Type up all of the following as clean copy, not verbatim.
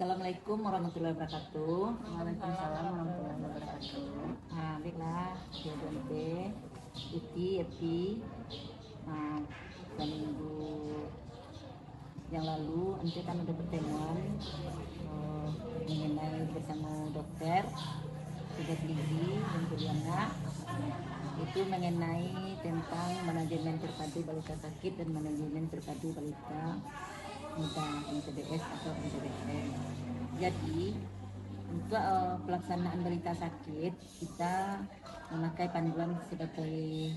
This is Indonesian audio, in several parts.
Assalamualaikum warahmatullahi wabarakatuh. Waalaikumsalam warahmatullahi wabarakatuh. Nah, baiklah, dia Donte, Uti, Epi. Nah, seminggu yang lalu, ente kan ada pertemuan mengenai bersama dokter sudah gizi dan Juliana. Itu mengenai tentang manajemen terpadu balita sakit dan manajemen terpadu balita muda MTBS atau MTBS. Jadi untuk pelaksanaan balita sakit kita memakai panduan sebagai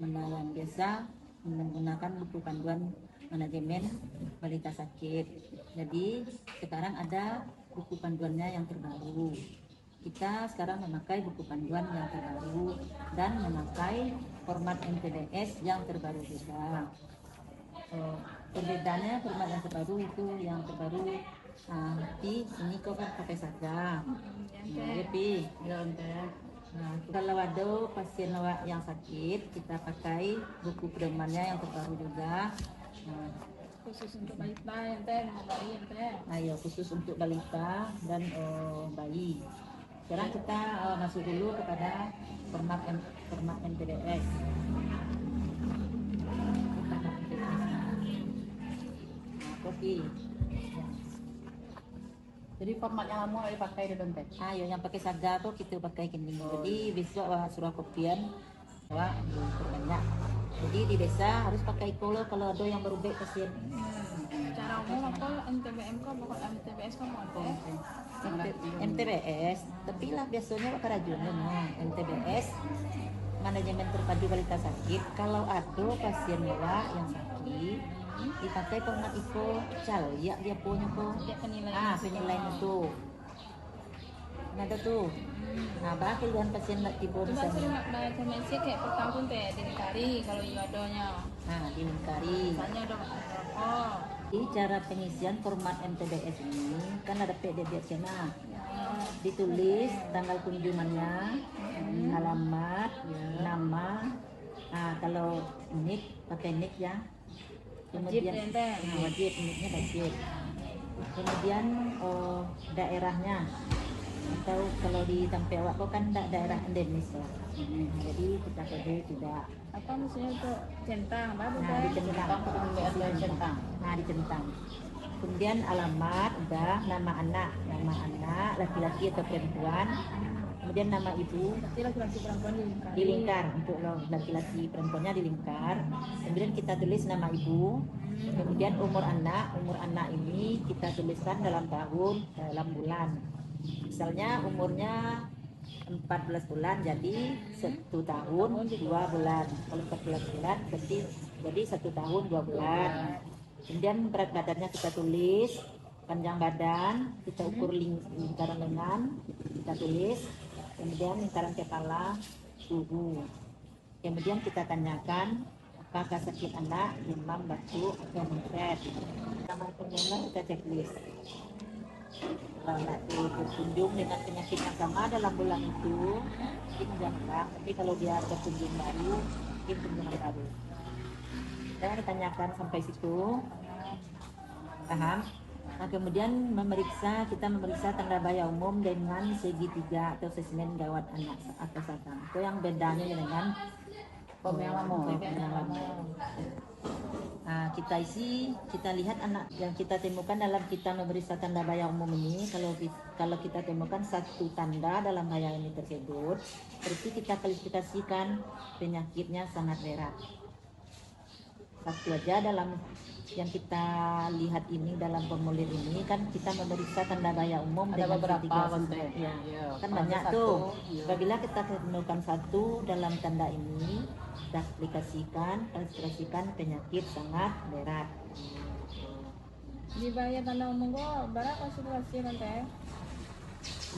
yang biasa menggunakan buku panduan manajemen balita sakit. Jadi sekarang ada buku panduannya yang terbaru. Kita sekarang memakai buku panduan yang terbaru dan memakai format MTBS yang terbaru juga. Perbedaannya format yang terbaru itu yang terbaru Pi, ini kau kan pakai saja. Ya Pi. Nah, kalau ada pasien yang sakit kita pakai buku pedomannya yang terbaru juga. Nah, Khusus untuk balita ente, bayi ente. ayo khusus untuk balita dan bayi. Sekarang kita masuk dulu kepada format MTBS. Kopi. Ya. Jadi format yang kamu dipakai di dompet. Ayo yang pakai saga tuh kita pakai gini. Jadi besok suruh kopian banyak. Jadi di desa harus pakai kalau ada yang baru baik pasien. Cara umum apa MTBM kok pokok MTBS kok mau MTBS, tapi lah biasanya Pak Rajunnya MTBS manajemen terpadu balita sakit. Kalau ada pasien mewah yang sakit dipakai format itu ya dia punya tuh penilaian penilaian itu ada tuh. Nah bah pilihan pasien tipe coba sering misalnya baca mesej kayak per tahun teh dilingkari kalau iya adanya dilingkari. misalnya ada berapa Di cara pengisian format MTBS ini kan ada PDF-nya, ditulis tanggal kunjungannya, alamat, nama. Nah kalau nik pakai nik ya. Kemudian wajib niknya wajib. Kemudian daerahnya atau kalau di Tampewak kan daerah endemis ya. Jadi kita kode tidak. apa misalnya untuk centang baru dicentang. Dicentang. Kemudian alamat udah, nama anak laki-laki atau perempuan. Kemudian nama ibu berarti laki-laki perempuan dilingkar untuk laki-laki perempuannya dilingkar. Kemudian kita tulis nama ibu. Kemudian umur anak ini kita tuliskan dalam tahun, dalam bulan. Misalnya umurnya 14 bulan jadi 1 tahun 2 bulan. Kalau 14 bulan berarti jadi 1 tahun 2 bulan. Kemudian berat badannya kita tulis, panjang badan kita ukur lingkaran lengan kita tulis, kemudian lingkaran kepala, suhu. Kemudian kita tanyakan apakah sakit anak, demam, batuk, atau mempret. Nama pengguna kita checklist. Kalau anak itu berkunjung dengan penyakit yang sama dalam bulan itu, mungkin jangka. Tapi kalau dia berkunjung baru, mungkin kunjungan baru. Saya ditanyakan sampai situ, paham? Nah, kemudian kita memeriksa tanda bahaya umum dengan segitiga atau spesimen gawat anak atau sakam. Itu yang bedanya dengan form yang lama. Nah, kita lihat anak yang kita temukan dalam kita memeriksa tanda bahaya umum ini. Kalau kita temukan satu tanda dalam bahaya ini tersebut, berarti kita klasifikasikan penyakitnya sangat berat. Satu aja dalam yang kita lihat ini dalam formulir ini kan kita memeriksa tanda bahaya umum ada dengan beberapa ya. Kan banyak tuh. Apabila kita temukan satu dalam tanda ini, kita klasifikasikan penyakit sangat berat. Di bahaya tanda umum kok berapa klasifikasi nanti?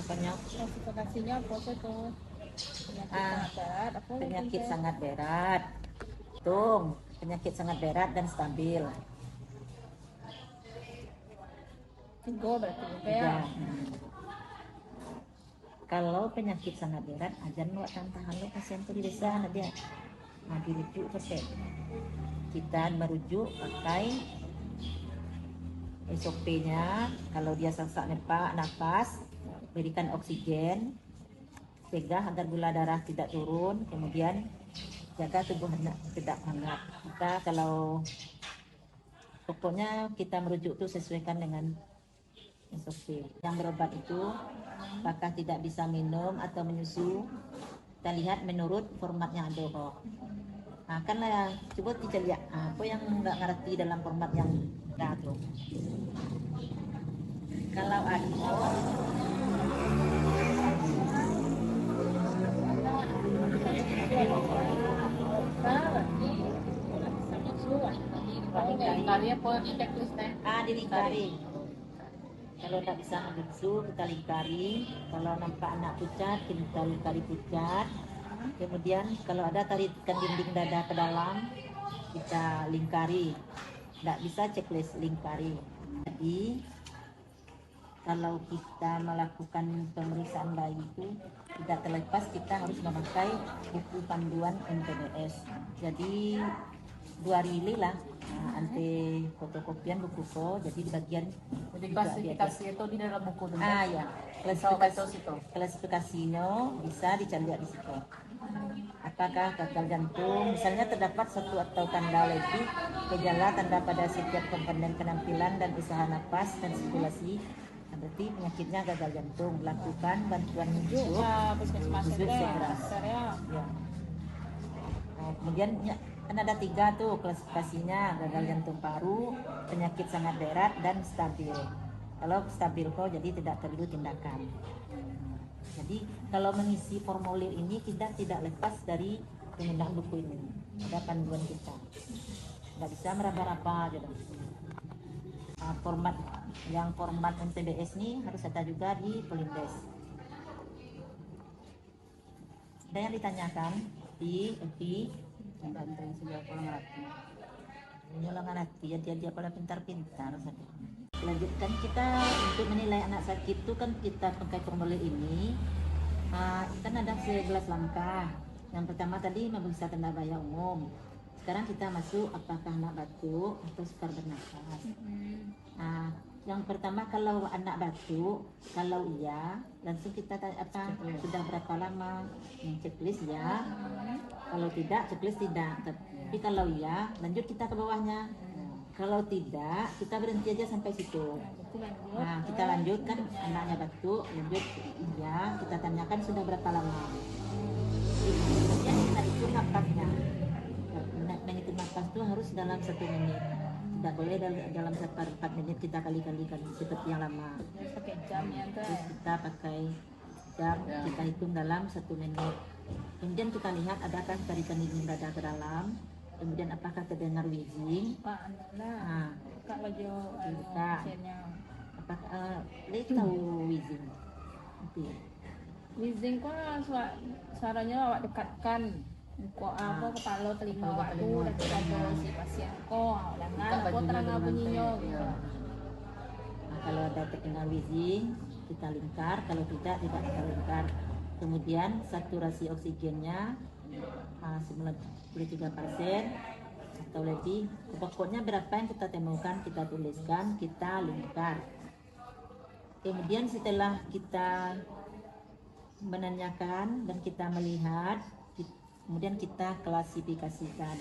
Makanya Klasifikasinya apa sih tuh? Penyakit sangat berat. Penyakit sangat berat dan stabil. 3 berarti ya. Kalau penyakit sangat berat, ajan buat tantangan lo pasien tuh di desa nanti ya. Nah, dirujuk pakai kita merujuk pakai SOP-nya, kalau dia sesak nafas, berikan oksigen, cegah agar gula darah tidak turun, kemudian jaga tubuh anak tidak hangat. Kita kalau pokoknya kita merujuk itu sesuaikan dengan SOP. Yang berobat itu apakah tidak bisa minum atau menyusu, kita lihat menurut formatnya ada kok. Nah, kan lah coba kita lihat apa yang nggak ngerti dalam format yang ada tuh. Kalau ada Karya po di checklist na. dilingkari. Kalau tak bisa menyusu kita lingkari. Kalau nampak anak pucat kita lingkari pucat. Kemudian kalau ada tarikan dinding dada ke dalam kita lingkari. Tidak bisa checklist lingkari. Jadi kalau kita melakukan pemeriksaan bayi itu tidak terlepas kita harus memakai buku panduan MTBS. Jadi 2 rili lah, anti fotokopian buku ko. Jadi di bagian Jadi klasifikasi itu di dalam buku dulu. ya klasifikasinya bisa dicari di situ. Apakah gagal jantung? Misalnya terdapat satu atau tanda lebih gejala tanda pada setiap komponen penampilan dan usaha napas dan sirkulasi, berarti penyakitnya gagal jantung. Lakukan bantuan hidup Puskesmas hidup segera. ya. Ya. Nah, kemudian kan ada 3 tuh klasifikasinya: gagal jantung paru, penyakit sangat berat, dan stabil. Kalau stabil kok jadi tidak perlu tindakan. Jadi kalau mengisi formulir ini kita tidak lepas dari penggunaan buku ini. Ada panduan kita. Tidak bisa meraba-raba gitu. Format MTBS ini harus ada juga di Polindes. Ada yang ditanyakan di Banteng sudah kurang rapi. Menyulangan hati, dia pada pintar-pintar. Lanjutkan kita untuk menilai anak sakit itu kan kita pakai formulir ini. Kan ada 11 langkah. Yang pertama tadi memeriksa tanda bahaya umum. Sekarang kita masuk apakah anak batuk atau sukar bernafas. Nah, yang pertama kalau anak batuk, kalau iya langsung kita sudah berapa lama, checklist ya. Kalau tidak checklist tidak. Tapi kalau iya lanjut kita ke bawahnya. Kalau tidak kita berhenti aja sampai situ. Nah, kita lanjutkan anaknya batuk, lanjut iya, kita tanyakan sudah berapa lama. Kemudian kita hitung napasnya. Menghitung napas itu harus dalam 1 menit. Tidak boleh dalam 4 menit kita kali-kalikan seperti yang lama. Pakai jam ya Terus kita pakai jam, kita hitung dalam 1 menit. Kemudian kita lihat adakah tarikan dinding dada ke dalam. Kemudian apakah terdengar wheezing? Pak Nah, Kak baju kita pasiennya. apakah tahu wheezing? Wheezing kok suaranya awak dekatkan kok apa kepala telinga awak tuh dan kita si pasien kok dengan apa terang bunyinya gitu. Nah, kalau ada terdengar wheezing kita lingkar, kalau tidak kita lingkar. Kemudian saturasi oksigennya 93% atau lebih. Pokoknya berapa yang kita temukan kita tuliskan, kita lingkar. Kemudian setelah kita menanyakan dan kita melihat, kemudian kita klasifikasikan.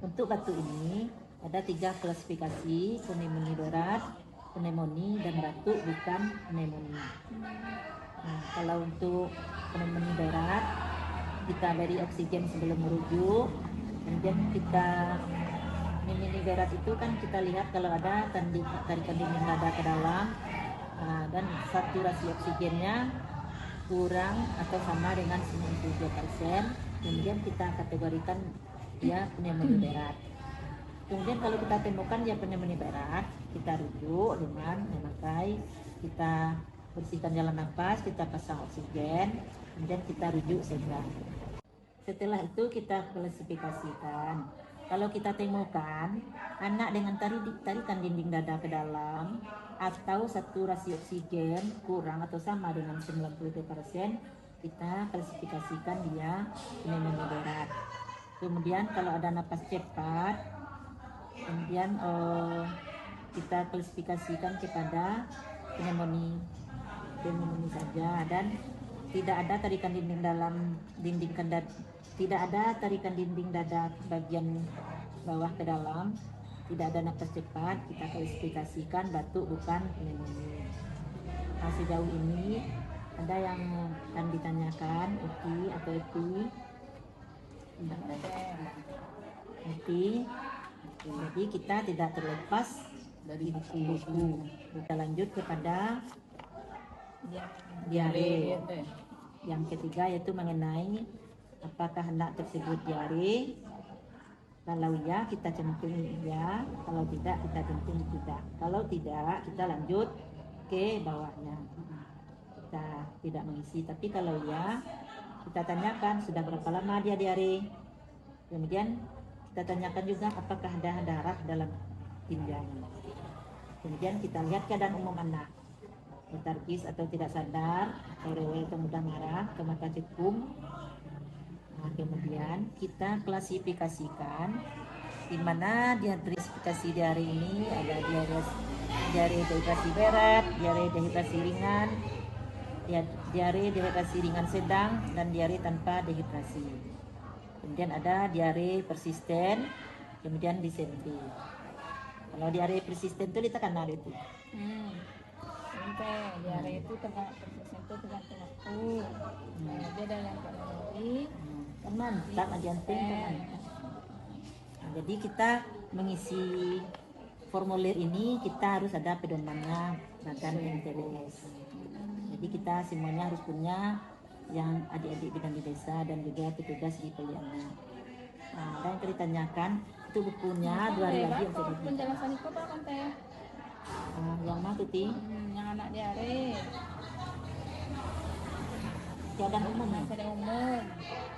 Untuk batuk ini ada 3 klasifikasi: pneumonia berat, pneumonia, dan batuk bukan pneumonia. Nah, kalau untuk pneumonia berat kita beri oksigen sebelum merujuk. Kemudian kita pneumonia berat itu kan kita lihat kalau ada tarikan dinding dada ke dalam, dan saturasi oksigennya kurang atau sama dengan 93%. Kemudian kita kategorikan dia pneumonia berat. Kemudian kalau kita temukan dia pneumonia berat, kita rujuk dengan memakai, kita bersihkan jalan nafas, kita pasang oksigen, kemudian kita rujuk segera. Setelah itu kita klasifikasikan. Kalau kita temukan anak dengan tarikan dinding dada ke dalam atau saturasi oksigen kurang atau sama dengan 93%, kita klasifikasikan dia pneumonia berat. Kemudian kalau ada napas cepat, kemudian kita klasifikasikan kepada pneumonia saja, dan tidak ada tarikan dinding tidak ada tarikan dinding dada bagian bawah ke dalam, tidak ada napas cepat, kita klasifikasikan batuk bukan pneumonia. Nah, sejauh ini ada yang akan ditanyakan UKI atau EPI? Jadi kita tidak terlepas dari buku. Kita lanjut kepada diare. Yang ketiga yaitu mengenai apakah anak tersebut diare. Kalau ya kita centung ya, kalau tidak kita centung tidak. Kalau tidak kita lanjut ke bawahnya. Kita tidak mengisi, tapi kalau ya kita tanyakan sudah berapa lama dia diare. Kemudian kita tanyakan juga apakah ada darah dalam ginjalnya. Kemudian kita lihat keadaan umum anak, letargis atau tidak sadar, atau rewel atau mudah marah, atau mata cekung. Nah, kemudian kita klasifikasikan di mana klasifikasi diare ini ada diare dehidrasi berat, diare dehidrasi ringan, diare dehidrasi ringan sedang, dan diare tanpa dehidrasi. Kemudian ada diare persisten, kemudian disentery. Kalau diare persisten itu ditekan ada itu. Diare itu persisten itu tergantung waktu. Dia ada yang kalori. Mantap adianting. Nah, jadi kita mengisi formulir ini kita harus ada pedomannya bahkan MTBS. Jadi kita semuanya harus punya, yang adik-adik bidang di desa dan juga petugas di peliana. Nah, ada yang ditanyakan itu bukunya 2 hari lagi untuk penjelasan itu apa kan teh? Yang mana tuh Yang anak diare. Keadaan umum ya? Keadaan umum.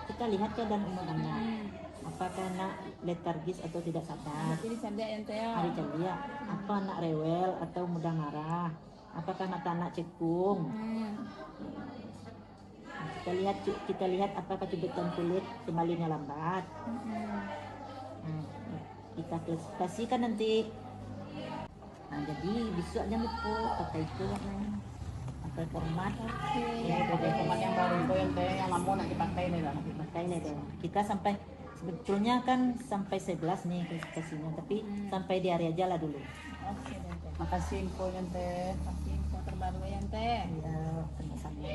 Kita lihat keadaan umum anak. Apakah anak letargis atau tidak sadar? Jadi sampai yang teh. Hari celia. Apa anak rewel atau mudah marah? Apakah anak cekung? Kita lihat apakah cubitan kulit kembalinya lambat. Nah, kita klasifikasikan nanti. Nah, jadi besok jangan lupa pakai itu pakai format. Pakai format yang baru itu yang lama nak dipakai nih lah. Dipakai nih deh. Kita sampai sebetulnya kan sampai 11 nih klasifikasinya, tapi sampai di area aja lah dulu. Oke, Makasih infonya teh. Makasih info terbaru ya teh. Ya, sama-sama.